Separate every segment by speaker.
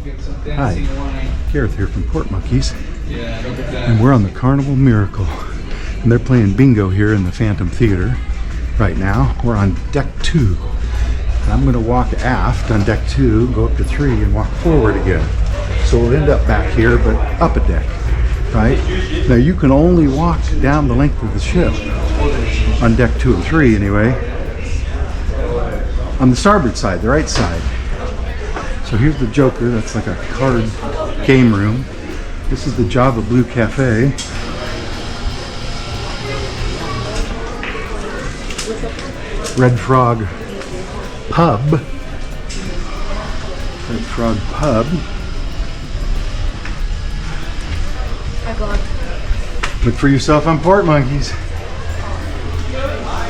Speaker 1: Hi, Gareth here from Port Monkeys, and we're on the Carnival Miracle, and they're playing bingo here in the Phantom Theater right now. We're on deck 2, and I'm going to walk aft on deck 2, go up to 3, and walk forward again. So we'll end up back here, but up a deck, right? Now you can only walk down the length of the ship on deck 2 and 3 anyway, on the starboard side, the right side. So here's the Joker, that's like a card game room. This is the Java Blue Cafe. Red Frog Pub. Red Frog Pub. Look for yourself on Port Monkeys.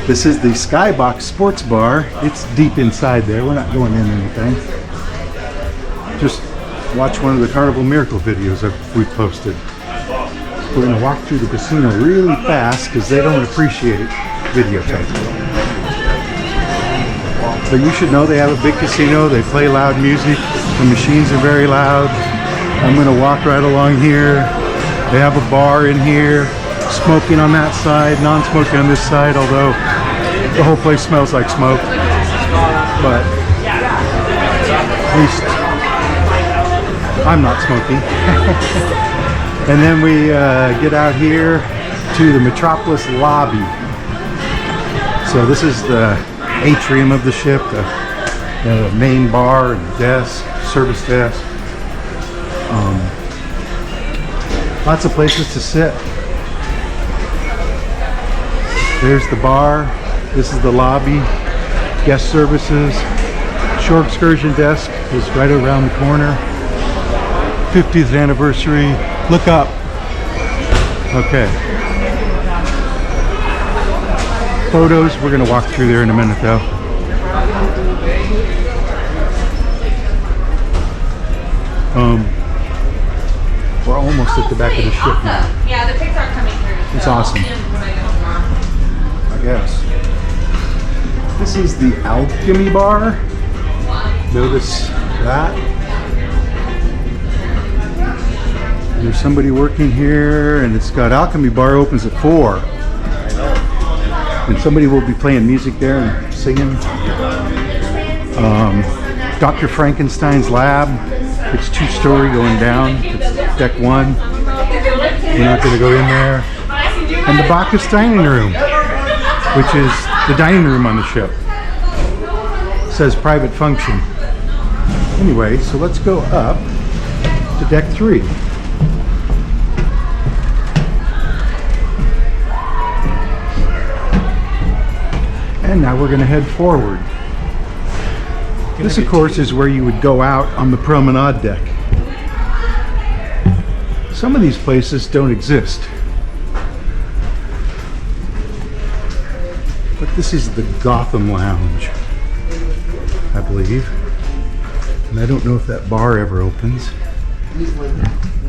Speaker 1: This is the Skybox Sports Bar. It's deep inside there. We're not going in anything. Just watch one of the Carnival Miracle videos we posted. We're going to walk through the casino really fast because they don't appreciate it videotaped. But you should know they have a big casino. They play loud music. The machines are very loud. I'm going to walk right along here. They have a bar in here. Smoking on that side, non-smoking on this side, although the whole place smells like smoke. But at least I'm not smoking. And then we get out here to the Metropolis lobby. So this is the atrium of the ship, the main bar and desk, service desk. Lots of places to sit. There's the bar. This is the lobby. Guest services. Shore excursion desk is right around the corner. 50th anniversary. Look up. Okay. Photos. We're going to walk through there in a minute though. We're almost at the back of the ship now.
Speaker 2: Yeah, the pics are coming through.
Speaker 1: It's awesome. I guess. This is the Alchemy Bar. Notice that. There's somebody working here, and it's got Alchemy Bar opens at 4. And somebody will be playing music there and singing. Dr. Frankenstein's lab. It's 2-story going down. It's deck 1. We're not going to go in there. And the Bacchus dining room, which is the dining room on the ship. It says private function. Anyway, so let's go up to deck 3. And now we're going to head forward. This, of course, is where you would go out on the promenade deck. Some of these places don't exist. But this is the Gotham Lounge, I believe. And I don't know if that bar ever opens.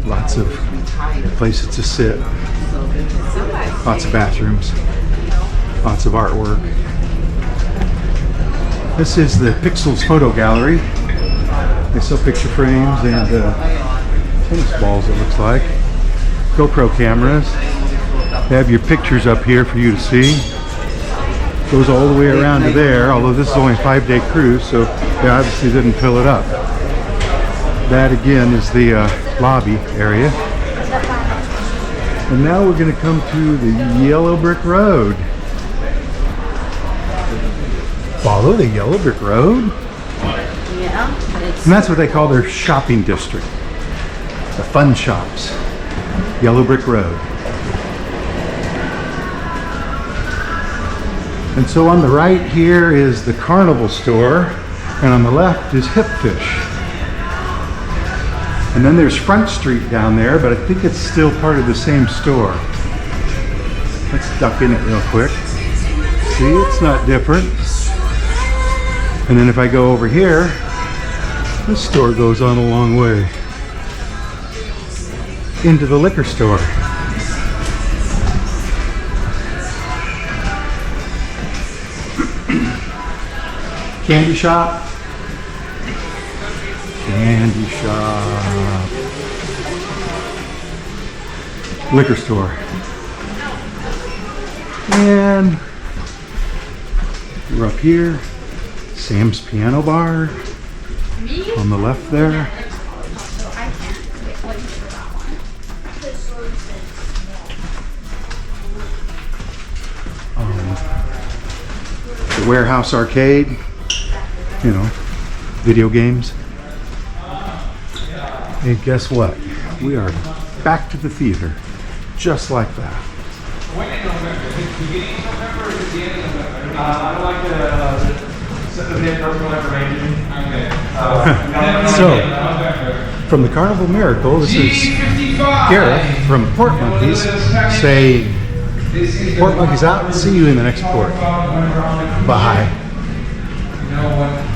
Speaker 1: Lots of places to sit. Lots of bathrooms. Lots of artwork. This is the Pixels Photo Gallery. They sell picture frames and tennis balls, it looks like. GoPro cameras. They have your pictures up here for you to see. Goes all the way around to there, although this is only a 5-day cruise, so they obviously didn't fill it up. That again is the lobby area. And now we're going to come to the Yellow Brick Road. Follow the Yellow Brick Road?
Speaker 2: Yeah.
Speaker 1: And that's what they call their shopping district. The fun shops. Yellow Brick Road. And so on the right here is the Carnival store, and on the left is Hip Fish. And then there's Front Street down there, but I think it's still part of the same store. Let's duck in it real quick. See, it's not different. And then if I go over here, this store goes on a long way into the liquor store. Candy shop. Candy shop. Liquor store. And we're up here. Sam's Piano Bar. On the left there. The Warehouse Arcade. You know, video games. And guess what? We are back to the theater. Just like that.
Speaker 3: When in November? Beginning of November or the beginning of November? I'd like to set the date personal information. Okay.
Speaker 1: So, from the Carnival Miracle, this is Gareth from Port Monkeys saying, Port Monkeys out, see you in the next port. Bye.
Speaker 3: You know what?